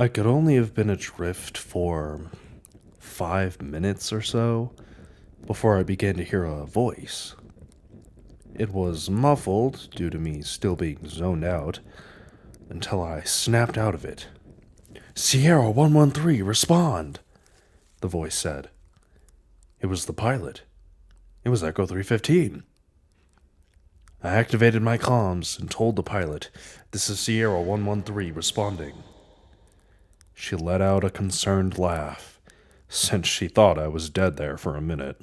I could only have been adrift for 5 minutes or so before I began to hear a voice. It was muffled due to me still being zoned out until I snapped out of it. "Sierra 113, respond!" the voice said. It was the pilot. It was Echo 315. I activated my comms and told the pilot, "This is Sierra 113 responding." She let out a concerned laugh, since she thought I was dead there for a minute.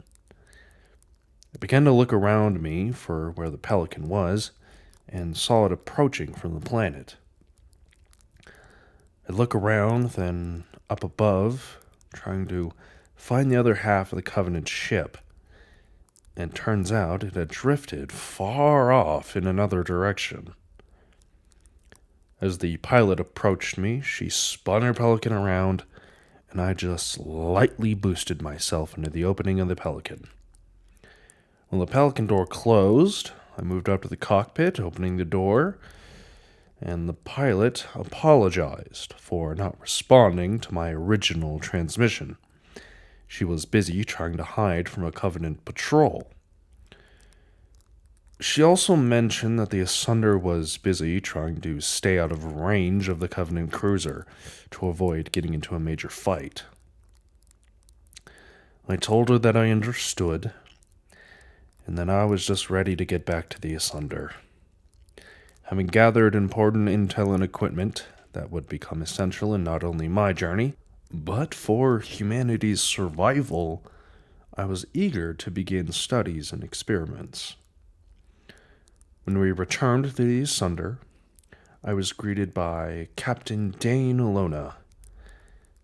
I began to look around me for where the Pelican was, and saw it approaching from the planet. I look around, then up above, trying to find the other half of the Covenant ship, and turns out it had drifted far off in another direction. As the pilot approached me, she spun her Pelican around, and I just lightly boosted myself into the opening of the Pelican. When the Pelican door closed, I moved up to the cockpit, opening the door, and the pilot apologized for not responding to my original transmission. She was busy trying to hide from a Covenant patrol. She also mentioned that the Asunder was busy trying to stay out of range of the Covenant cruiser to avoid getting into a major fight. I told her that I understood, and that I was just ready to get back to the Asunder. Having gathered important intel and equipment that would become essential in not only my journey, but for humanity's survival, I was eager to begin studies and experiments. When we returned to the Asunder, I was greeted by Captain Dane Alona.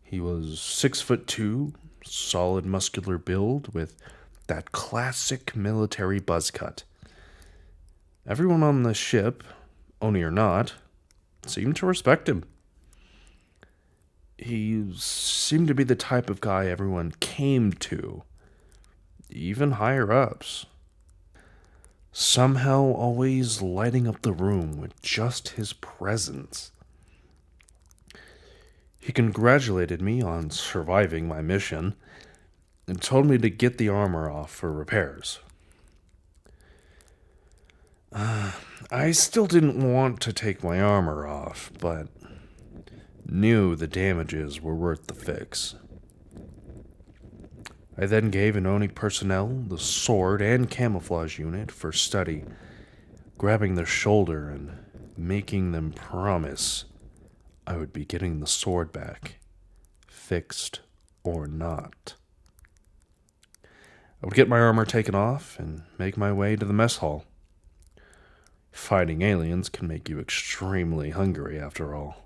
He was 6'2", solid muscular build with that classic military buzz cut. Everyone on the ship, Oni or not, seemed to respect him. He seemed to be the type of guy everyone came to, even higher ups. Somehow always lighting up the room with just his presence. He congratulated me on surviving my mission and told me to get the armor off for repairs. I still didn't want to take my armor off, but knew the damages were worth the fix. I then gave an Oni personnel the sword and camouflage unit for study, grabbing their shoulder and making them promise I would be getting the sword back, fixed or not. I would get my armor taken off and make my way to the mess hall. Fighting aliens can make you extremely hungry after all.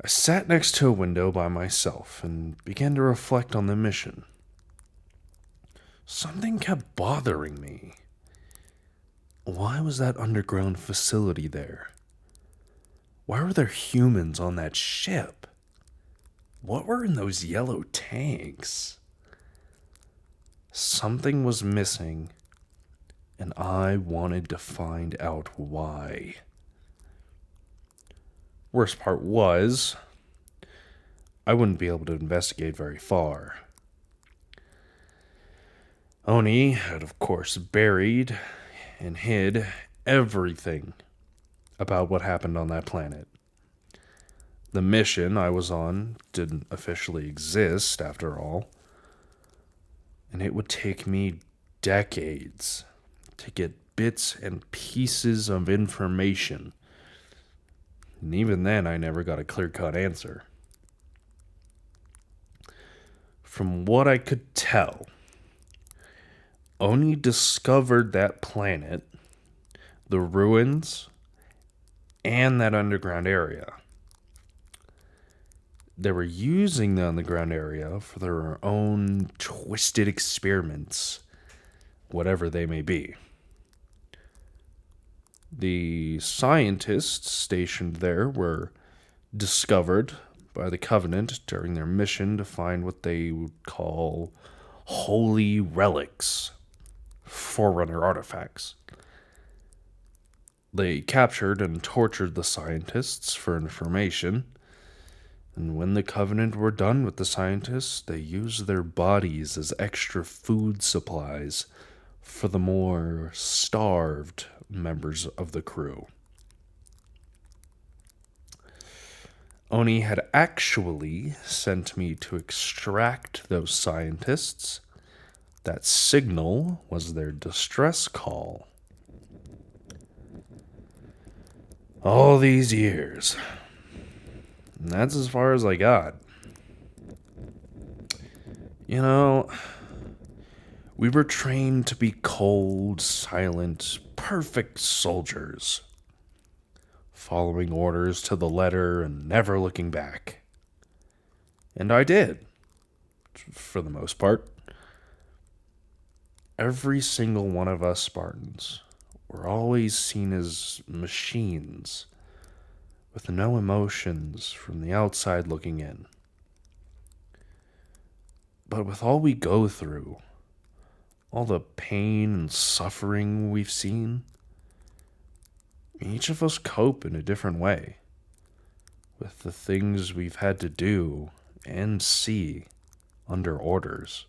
I sat next to a window by myself and began to reflect on the mission. Something kept bothering me. Why was that underground facility there? Why were there humans on that ship? What were in those yellow tanks? Something was missing, and I wanted to find out why. Worst part was, I wouldn't be able to investigate very far. Oni had, of course, buried and hid everything about what happened on that planet. The mission I was on didn't officially exist, after all, and it would take me decades to get bits and pieces of information. And even then, I never got a clear-cut answer. From what I could tell, Oni discovered that planet, the ruins, and that underground area. They were using the underground area for their own twisted experiments, whatever they may be. The scientists stationed there were discovered by the Covenant during their mission to find what they would call holy relics, Forerunner artifacts. They captured and tortured the scientists for information, and when the Covenant were done with the scientists, they used their bodies as extra food supplies for the more starved members of the crew. Oni had actually sent me to extract those scientists. That signal was their distress call. All these years. And that's as far as I got. You know, we were trained to be cold, silent, perfect soldiers, following orders to the letter and never looking back. And I did, for the most part. Every single one of us Spartans were always seen as machines, with no emotions from the outside looking in. But with all we go through, all the pain and suffering we've seen, each of us cope in a different way with the things we've had to do and see under orders.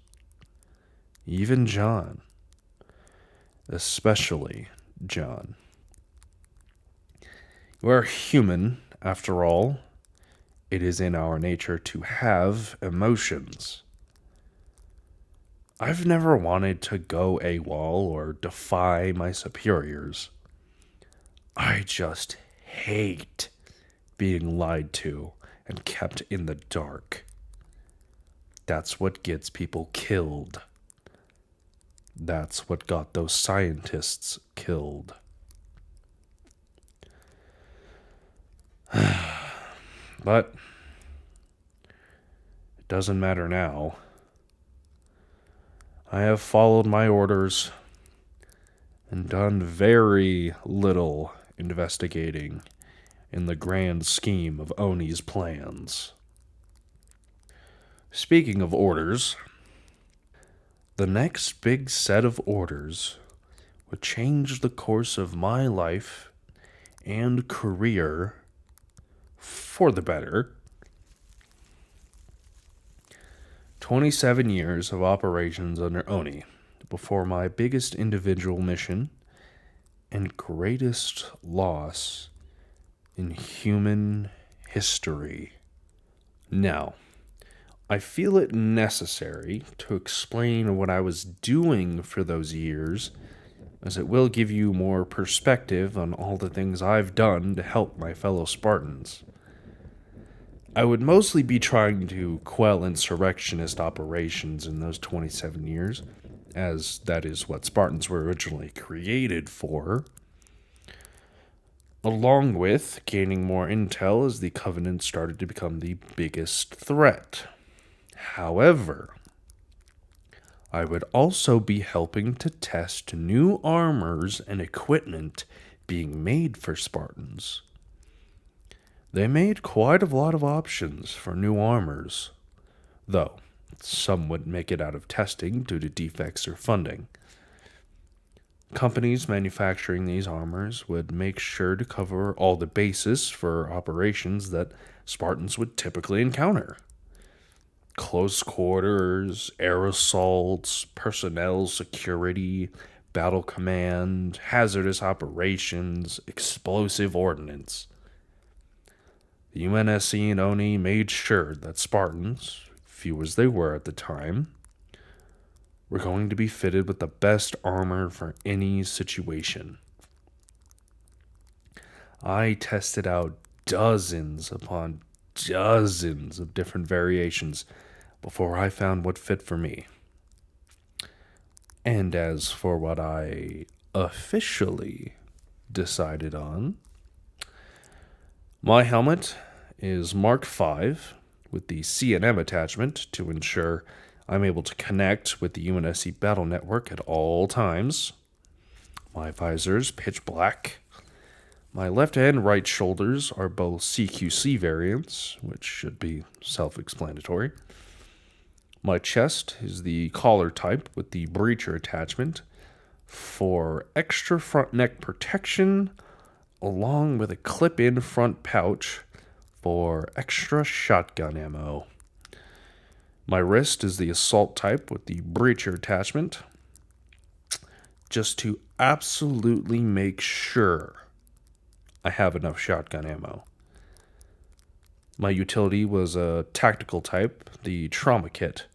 Even John. Especially John. We're human, after all. It is in our nature to have emotions. I've never wanted to go AWOL or defy my superiors. I just hate being lied to and kept in the dark. That's what gets people killed. That's what got those scientists killed. But it doesn't matter now. I have followed my orders and done very little investigating in the grand scheme of Oni's plans. Speaking of orders, the next big set of orders would change the course of my life and career for the better. 27 years of operations under Oni before my biggest individual mission and greatest loss in human history. Now, I feel it necessary to explain what I was doing for those years, as it will give you more perspective on all the things I've done to help my fellow Spartans. I would mostly be trying to quell insurrectionist operations in those 27 years, as that is what Spartans were originally created for, along with gaining more intel as the Covenant started to become the biggest threat. However, I would also be helping to test new armors and equipment being made for Spartans. They made quite a lot of options for new armors, though some wouldn't make it out of testing due to defects or funding. Companies manufacturing these armors would make sure to cover all the bases for operations that Spartans would typically encounter. Close quarters, air assaults, personnel security, battle command, hazardous operations, explosive ordnance. The UNSC and ONI made sure that Spartans, few as they were at the time, were going to be fitted with the best armor for any situation. I tested out dozens upon dozens of different variations before I found what fit for me. And as for what I officially decided on, my helmet is Mark V with the CNM attachment to ensure I'm able to connect with the UNSC battle network at all times. My visor's pitch black. My left and right shoulders are both CQC variants, which should be self-explanatory. My chest is the collar type with the breacher attachment for extra front neck protection along with a clip-in front pouch for extra shotgun ammo. My wrist is the assault type with the breacher attachment, just to absolutely make sure I have enough shotgun ammo. My utility was a tactical type, the trauma kit,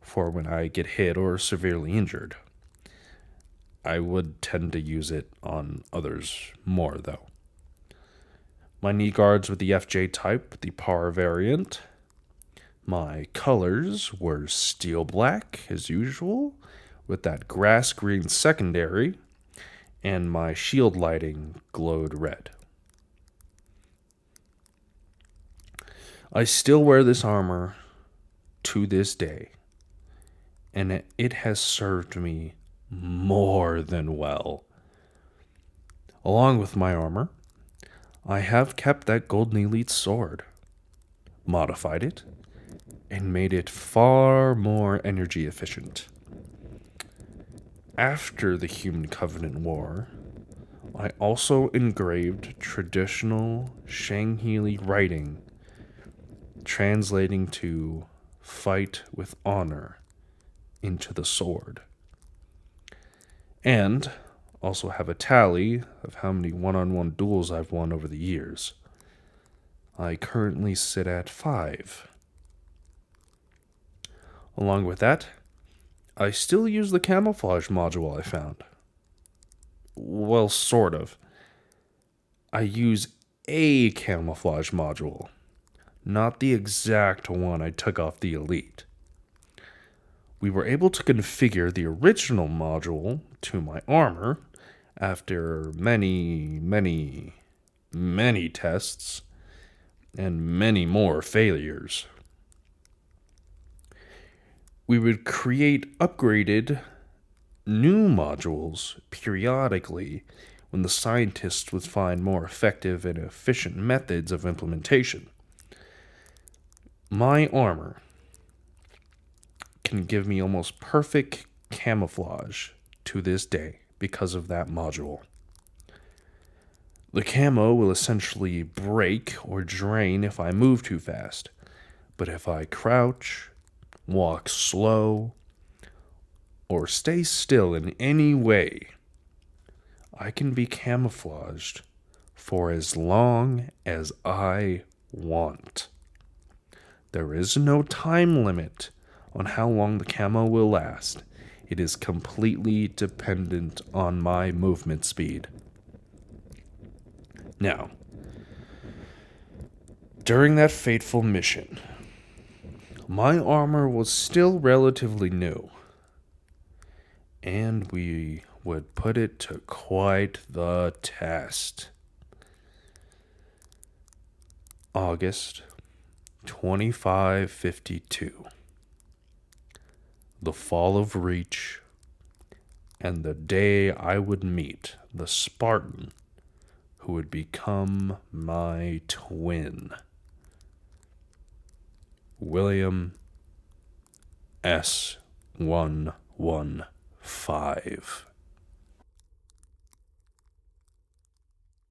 for when I get hit or severely injured. I would tend to use it on others more, though. My knee guards with the FJ type, the PAR variant. My colors were steel black, as usual, with that grass green secondary, and my shield lighting glowed red. I still wear this armor to this day, and it has served me more than well. Along with my armor, I have kept that Golden Elite sword, modified it, and made it far more energy efficient. After the Human Covenant War, I also engraved traditional Shangheili writing, translating to fight with honor into the sword. And also have a tally of how many one-on-one duels I've won over the years. I currently sit at 5. Along with that, I still use the camouflage module I found. Well, sort of. I use a camouflage module, not the exact one I took off the Elite. We were able to configure the original module to my armor after many tests and many more failures. We would create upgraded new modules periodically when the scientists would find more effective and efficient methods of implementation. My armor can give me almost perfect camouflage to this day because of that module. The camo will essentially break or drain if I move too fast, but if I crouch, walk slow, or stay still in any way, I can be camouflaged for as long as I want. There is no time limit on how long the camo will last. It is completely dependent on my movement speed. Now, during that fateful mission, my armor was still relatively new, and we would put it to quite the test. August 2552. The fall of Reach, and the day I would meet the Spartan who would become my twin. William S113.